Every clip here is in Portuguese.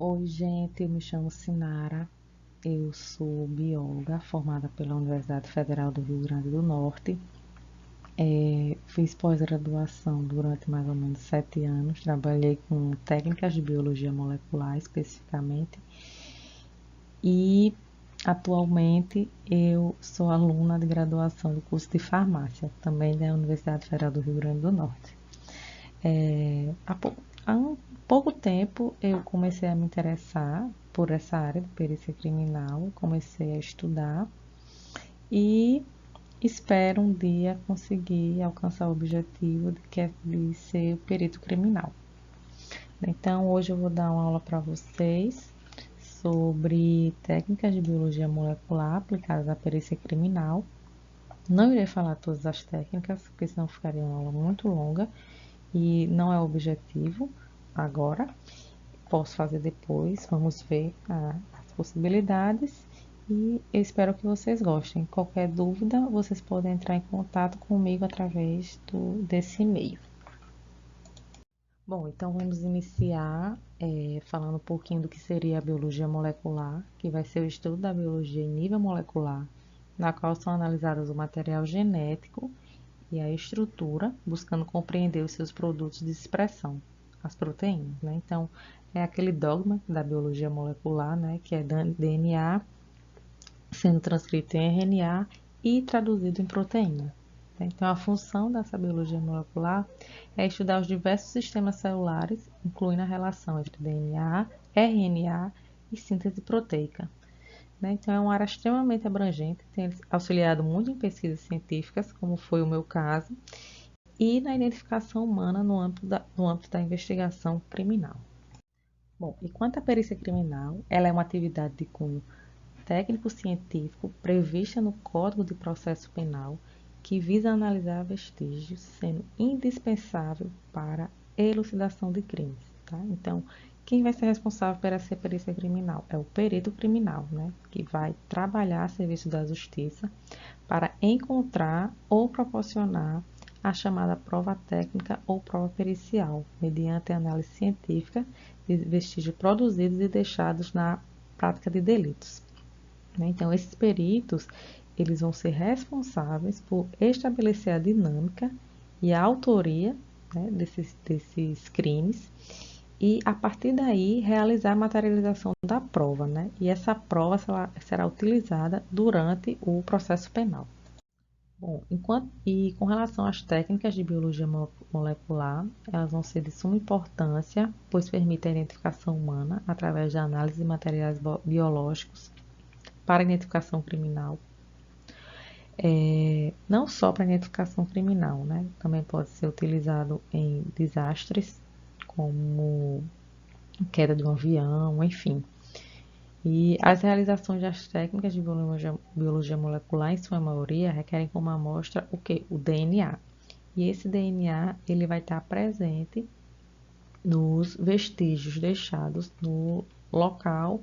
Oi, gente, eu me chamo Sinara, eu sou bióloga formada pela Universidade Federal do Rio Grande do Norte. Fiz pós-graduação durante mais ou menos 7 anos, trabalhei com técnicas de biologia molecular especificamente e atualmente eu sou aluna de graduação do curso de farmácia, também da Universidade Federal do Rio Grande do Norte. Há um pouco tempo eu comecei a me interessar por essa área de perícia criminal, comecei a estudar e espero um dia conseguir alcançar o objetivo de ser perito criminal. Então, hoje eu vou dar uma aula para vocês sobre técnicas de biologia molecular aplicadas à perícia criminal. Não irei falar todas as técnicas, porque senão ficaria uma aula muito longa e não é o objetivo agora. Posso fazer depois, vamos ver as possibilidades e eu espero que vocês gostem. Qualquer dúvida, vocês podem entrar em contato comigo através desse e-mail. Bom, então vamos iniciar falando um pouquinho do que seria a biologia molecular, que vai ser o estudo da biologia em nível molecular, na qual são analisados o material genético e a estrutura, buscando compreender os seus produtos de expressão, as proteínas, né? Então, é aquele dogma da biologia molecular, né, que é DNA sendo transcrito em RNA e traduzido em proteína. Então, a função dessa biologia molecular é estudar os diversos sistemas celulares, incluindo a relação entre DNA, RNA e síntese proteica. Então, é uma área extremamente abrangente, tem auxiliado muito em pesquisas científicas, como foi o meu caso, e na identificação humana no âmbito da investigação criminal. Bom, e quanto à perícia criminal, ela é uma atividade de cunho técnico-científico prevista no Código de Processo Penal que visa analisar vestígios, sendo indispensável para a elucidação de crimes. Tá? Então, quem vai ser responsável por essa perícia criminal? É o perito criminal, né? Que vai trabalhar a serviço da justiça para encontrar ou proporcionar a chamada prova técnica ou prova pericial, mediante análise científica de vestígios produzidos e deixados na prática de delitos. Então, esses peritos, eles vão ser responsáveis por estabelecer a dinâmica e a autoria, né, desses crimes e, a partir daí, realizar a materialização da prova, né? E essa prova será utilizada durante o processo penal. Bom, com relação às técnicas de biologia molecular, elas vão ser de suma importância, pois permitem a identificação humana através da análise de materiais biológicos para identificação criminal. Não só para identificação criminal, né? Também pode ser utilizado em desastres, como queda de um avião, enfim. E as realizações das técnicas de biologia molecular, em sua maioria, requerem como amostra o quê? O DNA. E esse DNA ele vai estar presente nos vestígios deixados no local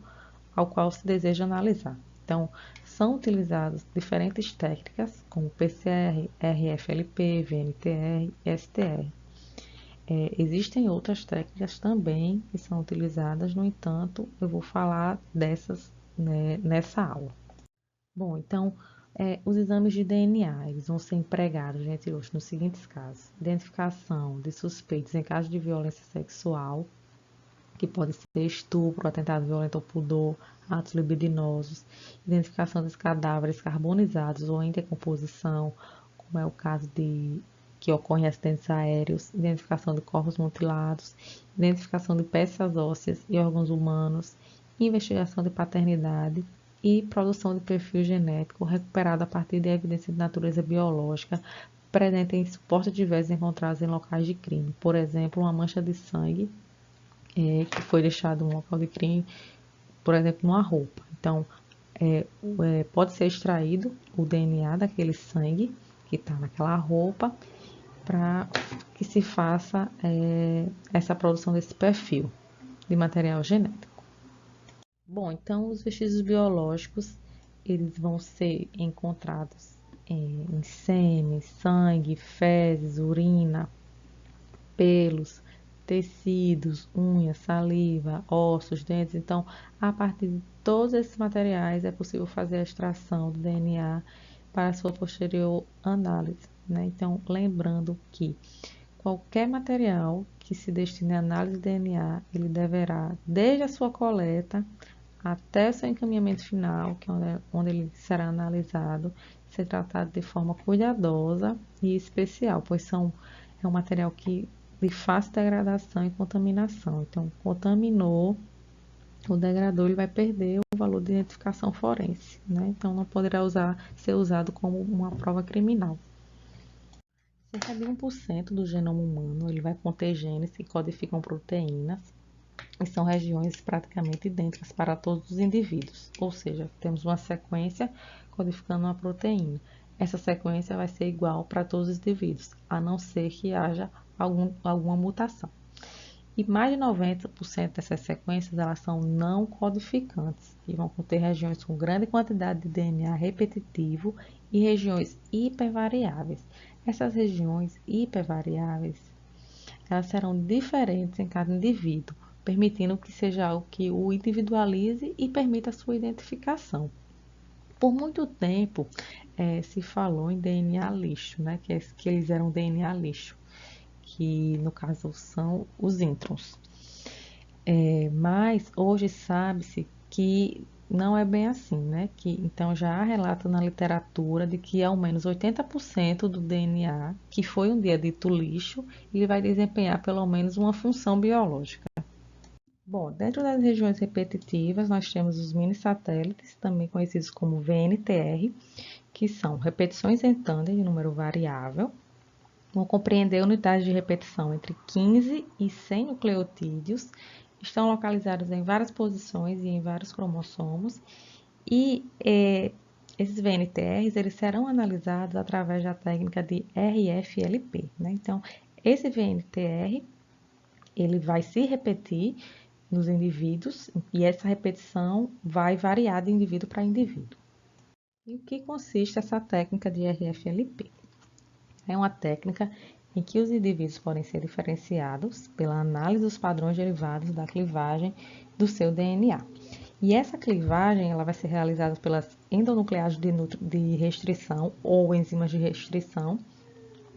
ao qual se deseja analisar. Então, são utilizadas diferentes técnicas, como PCR, RFLP, VNTR e STR. Existem outras técnicas também que são utilizadas, no entanto, eu vou falar dessas, né, nessa aula. Bom, então, os exames de DNA, eles vão ser empregados, gente, hoje, nos seguintes casos: identificação de suspeitos em caso de violência sexual, que pode ser estupro, atentado violento ao pudor, atos libidinosos, identificação dos cadáveres carbonizados ou em decomposição, como é o caso que ocorre em acidentes aéreos, identificação de corpos mutilados, identificação de peças ósseas e órgãos humanos, investigação de paternidade e produção de perfil genético recuperado a partir de evidência de natureza biológica presente em suportes diversos encontrados em locais de crime. Por exemplo, uma mancha de sangue que foi deixado no local de crime, por exemplo, numa roupa. Então, pode ser extraído o DNA daquele sangue que está naquela roupa para que se faça essa produção desse perfil de material genético. Bom, então os vestígios biológicos eles vão ser encontrados em sêmen, sangue, fezes, urina, pelos, tecidos, unhas, saliva, ossos, dentes. Então, a partir de todos esses materiais é possível fazer a extração do DNA para a sua posterior análise, né? Então, lembrando que qualquer material que se destine à análise de DNA, ele deverá, desde a sua coleta até o seu encaminhamento final, que é onde ele será analisado, ser tratado de forma cuidadosa e especial, pois é um material de fácil degradação e contaminação. Então, contaminou, o degradou, ele vai perder o valor de identificação forense, né? Então, não poderá ser usado como uma prova criminal. Cerca de 1% do genoma humano ele vai conter genes que codificam proteínas e são regiões praticamente idênticas para todos os indivíduos, ou seja, temos uma sequência codificando uma proteína. Essa sequência vai ser igual para todos os indivíduos, a não ser que haja alguma mutação. E mais de 90% dessas sequências elas são não codificantes, que vão conter regiões com grande quantidade de DNA repetitivo e regiões hipervariáveis. Essas regiões hipervariáveis elas serão diferentes em cada indivíduo, permitindo que seja algo que o individualize e permita a sua identificação. Por muito tempo se falou em DNA lixo, né? Que eles eram DNA lixo, que no caso são os introns. Mas hoje sabe-se que não é bem assim, né? Então já há relato na literatura de que ao menos 80% do DNA, que foi um dia dito lixo, ele vai desempenhar pelo menos uma função biológica. Bom, dentro das regiões repetitivas, nós temos os mini-satélites, também conhecidos como VNTR, que são repetições em tandem de número variável, vão compreender unidades de repetição entre 15 e 100 nucleotídeos, estão localizados em várias posições e em vários cromossomos, e esses VNTRs eles serão analisados através da técnica de RFLP, né? Então, esse VNTR ele vai se repetir nos indivíduos e essa repetição vai variar de indivíduo para indivíduo. E o que consiste essa técnica de RFLP? É uma técnica em que os indivíduos podem ser diferenciados pela análise dos padrões derivados da clivagem do seu DNA. E essa clivagem ela vai ser realizada pelas endonucleagens de restrição ou enzimas de restrição,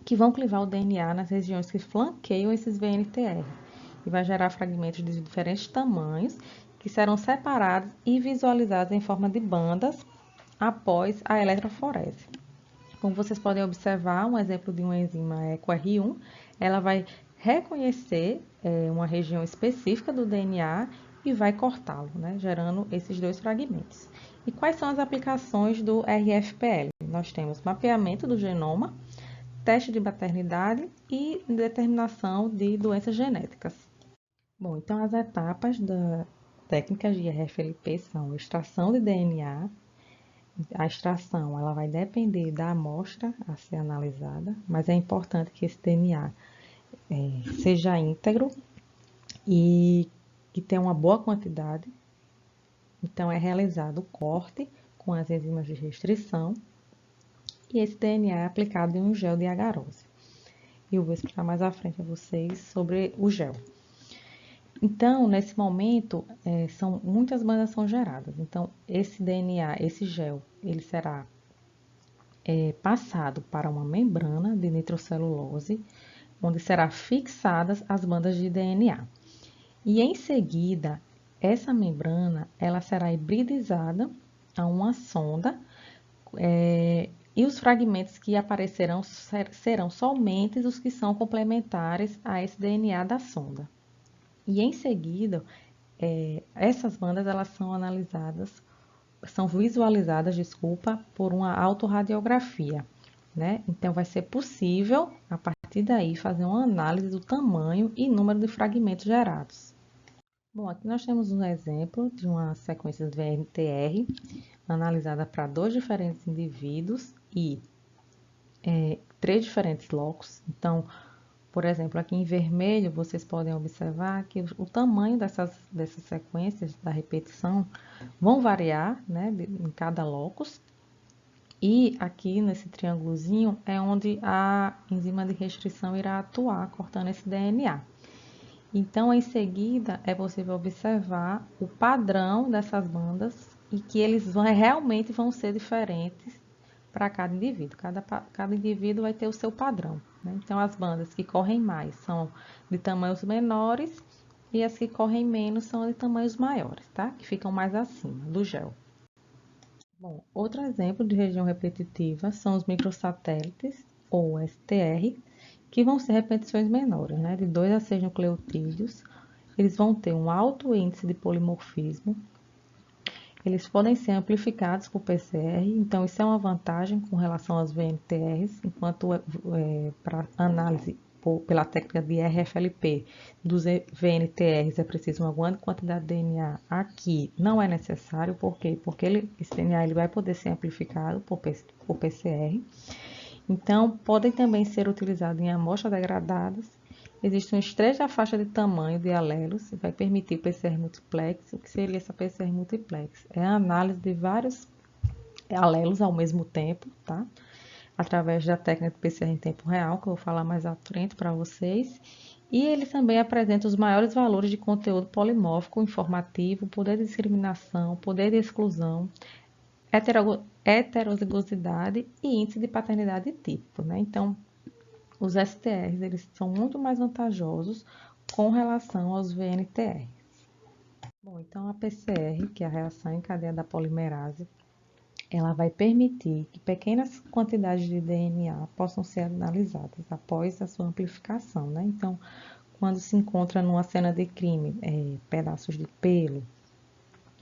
que vão clivar o DNA nas regiões que flanqueiam esses VNTR. E vai gerar fragmentos de diferentes tamanhos, que serão separados e visualizados em forma de bandas após a eletroforese. Como vocês podem observar, um exemplo de uma enzima EcoR1, ela vai reconhecer uma região específica do DNA e vai cortá-lo, né, gerando esses dois fragmentos. E quais são as aplicações do RFPL? Nós temos mapeamento do genoma, teste de maternidade e determinação de doenças genéticas. Bom, então as etapas da técnica de RFLP são extração de DNA. A extração ela vai depender da amostra a ser analisada, mas é importante que esse DNA seja íntegro e que tenha uma boa quantidade. Então, é realizado o corte com as enzimas de restrição e esse DNA é aplicado em um gel de agarose. Eu vou explicar mais à frente a vocês sobre o gel. Então, nesse momento, muitas bandas são geradas. Então, esse DNA, esse gel, ele será passado para uma membrana de nitrocelulose, onde serão fixadas as bandas de DNA. E em seguida, essa membrana ela será hibridizada a uma sonda e os fragmentos que aparecerão serão somente os que são complementares a esse DNA da sonda. E em seguida, essas bandas elas são visualizadas, por uma autorradiografia, né? Então, vai ser possível, a partir daí, fazer uma análise do tamanho e número de fragmentos gerados. Bom, aqui nós temos um exemplo de uma sequência de VNTR analisada para 2 diferentes indivíduos e 3 diferentes locos. Então, por exemplo, aqui em vermelho, vocês podem observar que o tamanho dessas sequências da repetição vão variar, né, em cada locus. E aqui nesse triângulozinho é onde a enzima de restrição irá atuar, cortando esse DNA. Então, em seguida, é possível observar o padrão dessas bandas e que realmente vão ser diferentes para cada indivíduo. Cada indivíduo vai ter o seu padrão, né? Então, as bandas que correm mais são de tamanhos menores e as que correm menos são de tamanhos maiores, tá? Que ficam mais acima do gel. Bom, outro exemplo de região repetitiva são os microsatélites, ou STR, que vão ser repetições menores, né? De 2 a 6 nucleotídeos. Eles vão ter um alto índice de polimorfismo. Eles podem ser amplificados por PCR, então isso é uma vantagem com relação aos VNTRs, enquanto para análise pela técnica de RFLP dos VNTRs é preciso uma grande quantidade de DNA. Aqui não é necessário, por quê? Porque esse DNA ele vai poder ser amplificado por PCR. Então, podem também ser utilizados em amostras degradadas. Existe uma estreita faixa de tamanho de alelos e vai permitir PCR multiplex. O que seria essa PCR multiplex? É a análise de vários alelos ao mesmo tempo, tá? Através da técnica de PCR em tempo real, que eu vou falar mais à frente para vocês. E ele também apresenta os maiores valores de conteúdo polimórfico, informativo, poder de discriminação, poder de exclusão, heterozigosidade e índice de paternidade típico, né? Então, os STRs eles são muito mais vantajosos com relação aos VNTRs. Bom, então a PCR, que é a reação em cadeia da polimerase, ela vai permitir que pequenas quantidades de DNA possam ser analisadas após a sua amplificação, né? Então, quando se encontra numa cena de crime, pedaços de pelo,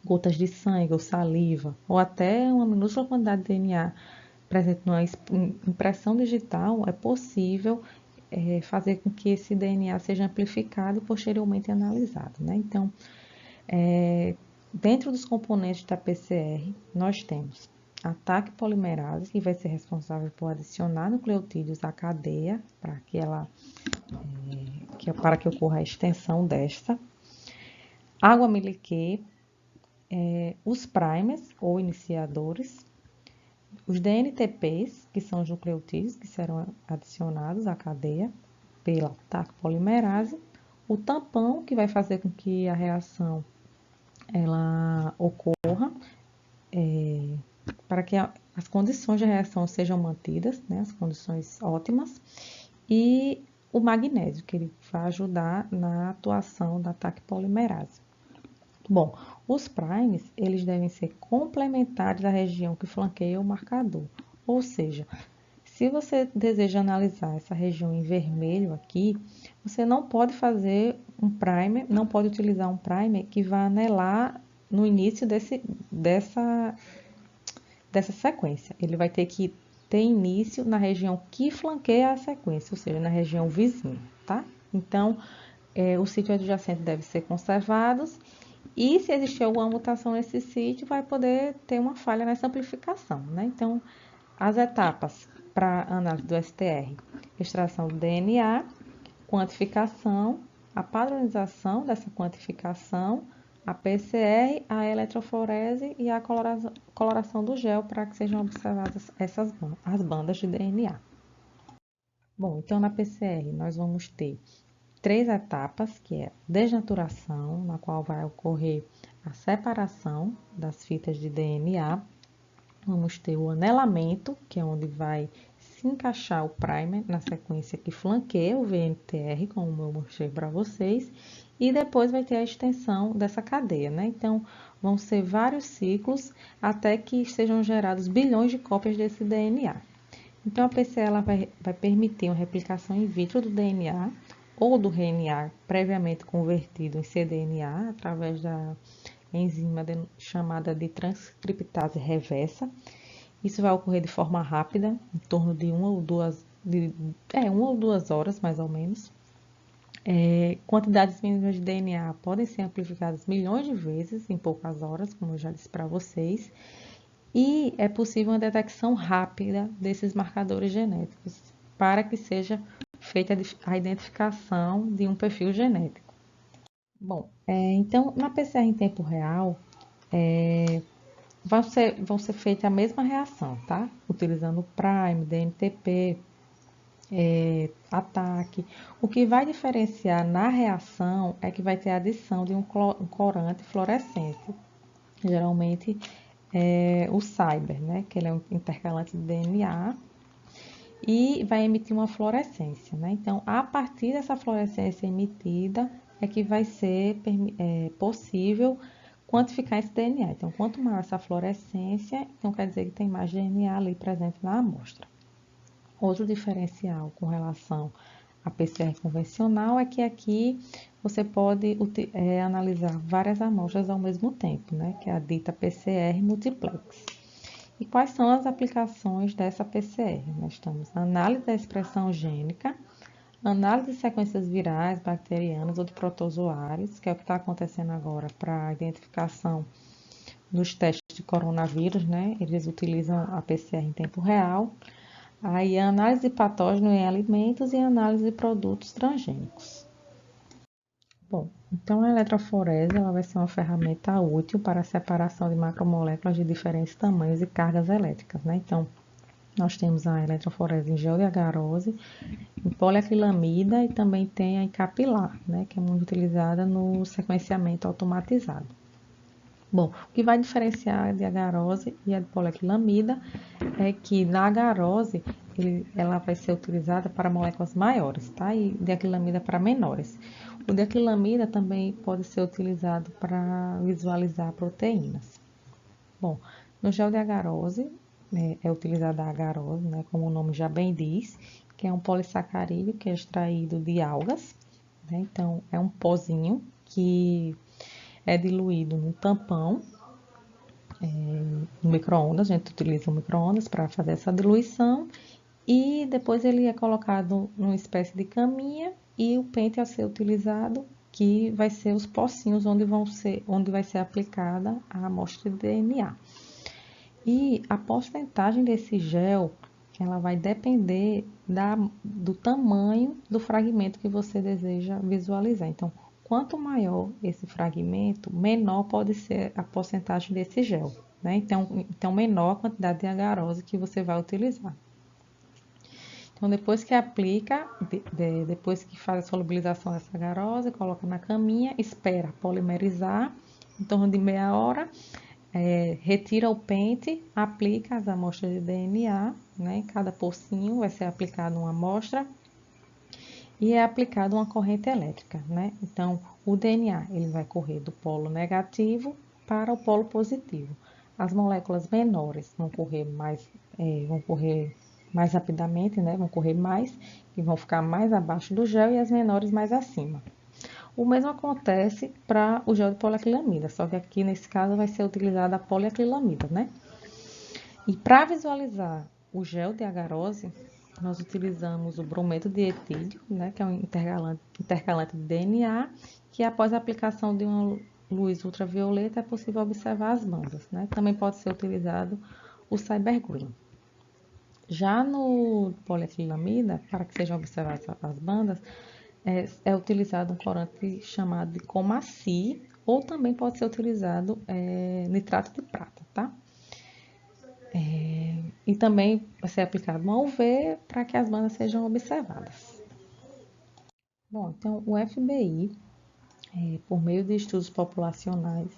gotas de sangue ou saliva, ou até uma minúscula quantidade de DNA presente numa impressão digital, é possível fazer com que esse DNA seja amplificado e posteriormente analisado, né? Então, dentro dos componentes da PCR, nós temos a TAC polimerase, que vai ser responsável por adicionar nucleotídeos à cadeia para que ocorra a extensão desta. Água amilique, os primers ou iniciadores, os DNTPs, que são os nucleotídeos que serão adicionados à cadeia pela TAC polimerase, o tampão, que vai fazer com que a reação ela ocorra, para que as condições de reação sejam mantidas, né, as condições ótimas, e o magnésio, que ele vai ajudar na atuação da TAC polimerase. Bom, os primes, eles devem ser complementares à região que flanqueia o marcador, ou seja, se você deseja analisar essa região em vermelho aqui, você não pode fazer um primer, não pode utilizar um primer que vá anelar no início dessa sequência. Ele vai ter que ter início na região que flanqueia a sequência, ou seja, na região vizinha, tá? Então, o sítio adjacente deve ser conservado e se existir alguma mutação nesse sítio, vai poder ter uma falha nessa amplificação, né? Então, as etapas para análise do STR: extração do DNA, quantificação, a padronização dessa quantificação, a PCR, a eletroforese e a coloração do gel para que sejam observadas as bandas de DNA. Bom, então na PCR nós vamos ter 3 etapas, que é a desnaturação, na qual vai ocorrer a separação das fitas de DNA. Vamos ter o anelamento, que é onde vai se encaixar o primer na sequência que flanqueia o VNTR, como eu mostrei para vocês, e depois vai ter a extensão dessa cadeia, né? Então, vão ser vários ciclos até que sejam gerados bilhões de cópias desse DNA. Então, a PCR ela vai permitir uma replicação in vitro do DNA ou do RNA previamente convertido em cDNA através da enzima chamada de transcriptase reversa. Isso vai ocorrer de forma rápida, em torno de uma ou duas horas, mais ou menos. Quantidades mínimas de DNA podem ser amplificadas milhões de vezes em poucas horas, como eu já disse para vocês. E é possível uma detecção rápida desses marcadores genéticos, para que seja feita a identificação de um perfil genético. Bom, então, na PCR em tempo real, vão ser feitas a mesma reação, tá? Utilizando o Prime, DNTP, ataque. O que vai diferenciar na reação é que vai ter a adição de um corante fluorescente. Geralmente é o Cyber, né? Que ele é um intercalante de DNA e vai emitir uma fluorescência, né? Então, a partir dessa fluorescência emitida é que vai ser possível quantificar esse DNA. Então, quanto maior essa fluorescência, então quer dizer que tem mais DNA ali presente na amostra. Outro diferencial com relação à PCR convencional é que aqui você pode analisar várias amostras ao mesmo tempo, né? Que é a dita PCR multiplex. E quais são as aplicações dessa PCR? Nós temos análise da expressão gênica, análise de sequências virais, bacterianas ou de protozoários, que é o que está acontecendo agora para a identificação nos testes de coronavírus, né? Eles utilizam a PCR em tempo real. Aí, a análise de patógeno em alimentos e análise de produtos transgênicos. Bom, então a eletroforese ela vai ser uma ferramenta útil para a separação de macromoléculas de diferentes tamanhos e cargas elétricas, né? Então, nós temos a eletroforese em gel de agarose, em poliacrilamida e também tem a em capilar, né? Que é muito utilizada no sequenciamento automatizado. Bom, o que vai diferenciar a de agarose e a de poliacrilamida é que na agarose ela vai ser utilizada para moléculas maiores, tá? E diacrilamida para menores. O diacrilamida também pode ser utilizado para visualizar proteínas. Bom, no gel de agarose é utilizada a agarose, né? Como o nome já bem diz, que é um polissacarídeo que é extraído de algas, né? Então é um pozinho que é diluído no tampão no micro-ondas, a gente utiliza o micro-ondas para fazer essa diluição e depois ele é colocado numa espécie de caminha e o pente a ser utilizado, que vai ser os pocinhos onde vai ser aplicada a amostra de DNA. E a porcentagem desse gel, ela vai depender do tamanho do fragmento que você deseja visualizar. Então, quanto maior esse fragmento, menor pode ser a porcentagem desse gel, né? Então menor a quantidade de agarose que você vai utilizar. Então, depois que aplica, depois que faz a solubilização dessa agarose, coloca na caminha, espera polimerizar em torno de meia hora, retira o pente, aplica as amostras de DNA, né? Em cada pocinho vai ser aplicada uma amostra e é aplicada uma corrente elétrica, né? Então, o DNA ele vai correr do polo negativo para o polo positivo. As moléculas menores vão correr mais rapidamente, né? Vão correr mais e vão ficar mais abaixo do gel e as menores mais acima. O mesmo acontece para o gel de poliacrilamida, só que aqui nesse caso vai ser utilizada a poliacrilamida, né? E para visualizar o gel de agarose, nós utilizamos o brometo de etílio, né, que é um intercalante de DNA, que após a aplicação de uma luz ultravioleta é possível observar as bandas, né? Também pode ser utilizado o cybergreen. Já no poliacrilamida, para que sejam observadas as bandas, é utilizado um corante chamado de Comaci, ou também pode ser utilizado nitrato de prata, tá? E também vai ser aplicado uma UV para que as bandas sejam observadas. Bom, então o FBI, por meio de estudos populacionais,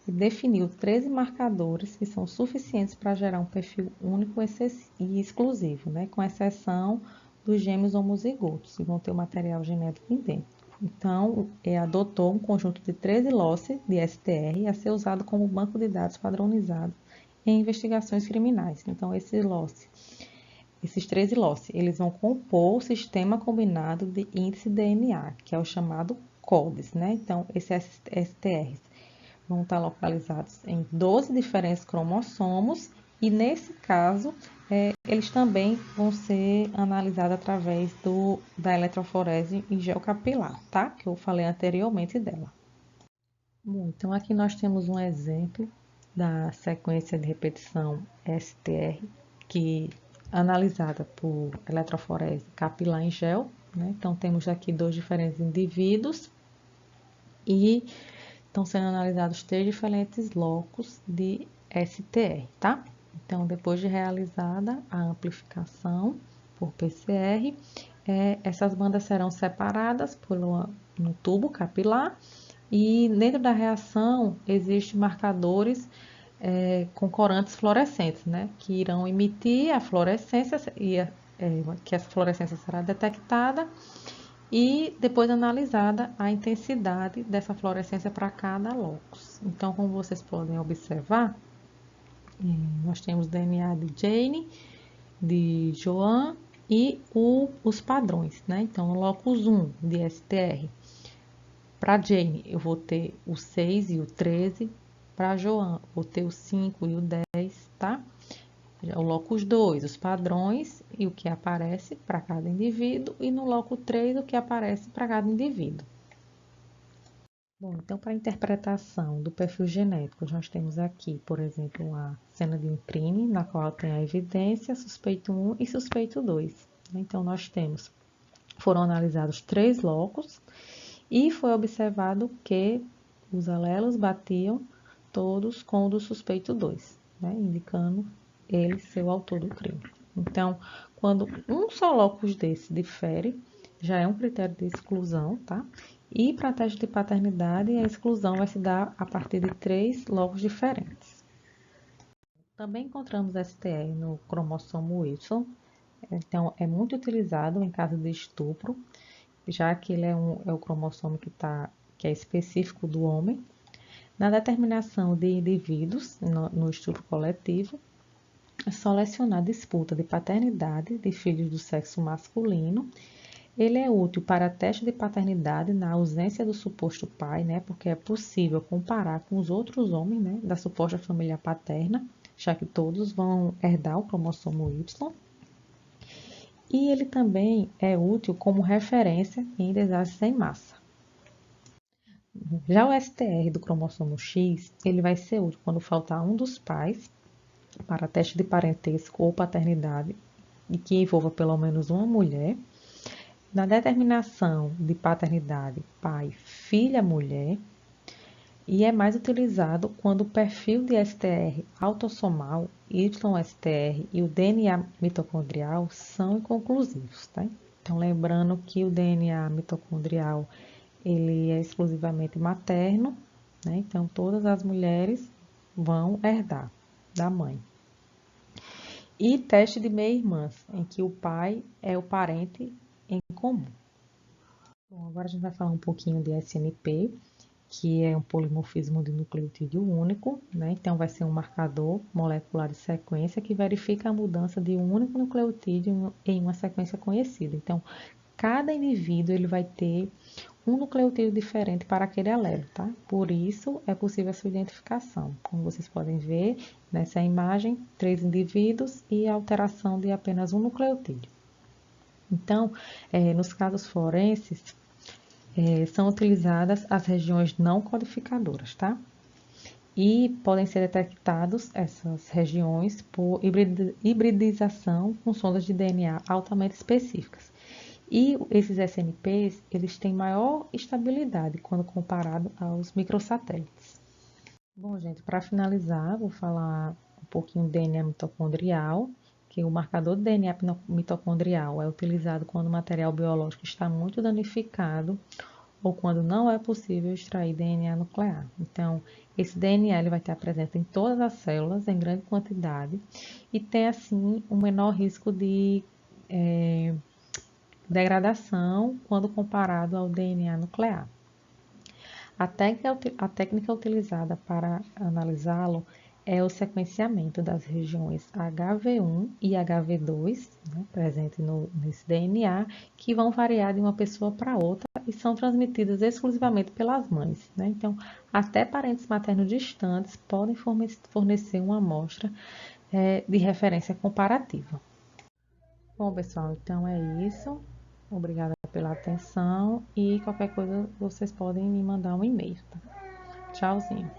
definiu 13 marcadores que são suficientes para gerar um perfil único e exclusivo, né? Com exceção dos gêmeos homozigotos, que vão ter o material genético idêntico. Então, adotou um conjunto de 13 losses de STR a ser usado como banco de dados padronizado em investigações criminais. Então, esses 13 losses, eles vão compor o sistema combinado de índice DNA, que é o chamado CODES, né? Então, esses STRs vão estar localizados em 12 diferentes cromossomos e, nesse caso, eles também vão ser analisados através da eletroforese em gel capilar, tá? Que eu falei anteriormente dela. Bom, então aqui nós temos um exemplo da sequência de repetição STR, que analisada por eletroforese capilar em gel, né? Então temos aqui dois diferentes indivíduos e estão sendo analisados 3 diferentes locos de STR, tá? Então, depois de realizada a amplificação por PCR. Essas bandas serão separadas no tubo capilar e dentro da reação existem marcadores com corantes fluorescentes, né, que irão emitir a fluorescência que essa fluorescência será detectada e depois analisada a intensidade dessa fluorescência para cada locus. Então, como vocês podem observar, nós temos DNA de Jane, de Joan e os padrões, né? Então, no locus 1 de STR, para Jane eu vou ter o 6 e o 13, para Joan vou ter o 5 e o 10, tá? O locus 2, os padrões e o que aparece para cada indivíduo, e no locus 3, o que aparece para cada indivíduo. Bom, então, para a interpretação do perfil genético, nós temos aqui, por exemplo, a cena de um crime, na qual tem a evidência, suspeito 1 e suspeito 2. Então, foram analisados 3 locus e foi observado que os alelos batiam todos com o do suspeito 2, né, indicando ele ser o autor do crime. Então, quando um só locus desse difere, já é um critério de exclusão, tá? E para teste de paternidade, a exclusão vai se dar a partir de 3 locus diferentes. Também encontramos STR no cromossomo Y, então é muito utilizado em caso de estupro, já que ele é o cromossomo que é específico do homem. Na determinação de indivíduos no estudo coletivo, é selecionar a disputa de paternidade de filhos do sexo masculino. Ele é útil para teste de paternidade na ausência do suposto pai, né? Porque é possível comparar com os outros homens, né, da suposta família paterna, já que todos vão herdar o cromossomo Y. E ele também é útil como referência em desastres sem massa. Já o STR do cromossomo X, ele vai ser útil quando faltar um dos pais para teste de parentesco ou paternidade e que envolva pelo menos uma mulher. Na determinação de paternidade pai, filha, mulher, e é mais utilizado quando o perfil de STR autossomal, YSTR e o DNA mitocondrial são inconclusivos, tá? Então, lembrando que o DNA mitocondrial ele é exclusivamente materno, né? Então, todas as mulheres vão herdar da mãe. E teste de meia-irmãs, em que o pai é o parente em comum. Bom, agora a gente vai falar um pouquinho de SNP, que é um polimorfismo de nucleotídeo único, né? Então, vai ser um marcador molecular de sequência que verifica a mudança de um único nucleotídeo em uma sequência conhecida. Então, cada indivíduo ele vai ter um nucleotídeo diferente para aquele alelo, tá? Por isso, é possível a sua identificação. Como vocês podem ver nessa imagem, 3 indivíduos e a alteração de apenas um nucleotídeo. Então, nos casos forenses, são utilizadas as regiões não codificadoras, tá? E podem ser detectados essas regiões por hibridização com sondas de DNA altamente específicas. E esses SNPs, eles têm maior estabilidade quando comparado aos microsatélites. Bom, gente, para finalizar, vou falar um pouquinho do DNA mitocondrial, que o marcador do DNA mitocondrial é utilizado quando o material biológico está muito danificado ou quando não é possível extrair DNA nuclear. Então, esse DNA ele vai estar presente em todas as células, em grande quantidade, e tem, assim, um menor risco de degradação quando comparado ao DNA nuclear. A técnica utilizada para analisá-lo é o sequenciamento das regiões HV1 e HV2, né, presentes nesse DNA, que vão variar de uma pessoa para outra e são transmitidas exclusivamente pelas mães, né? Então, até parentes maternos distantes podem fornecer uma amostra de referência comparativa. Bom, pessoal, então é isso. Obrigada pela atenção e qualquer coisa vocês podem me mandar um e-mail, tá? Tchauzinho.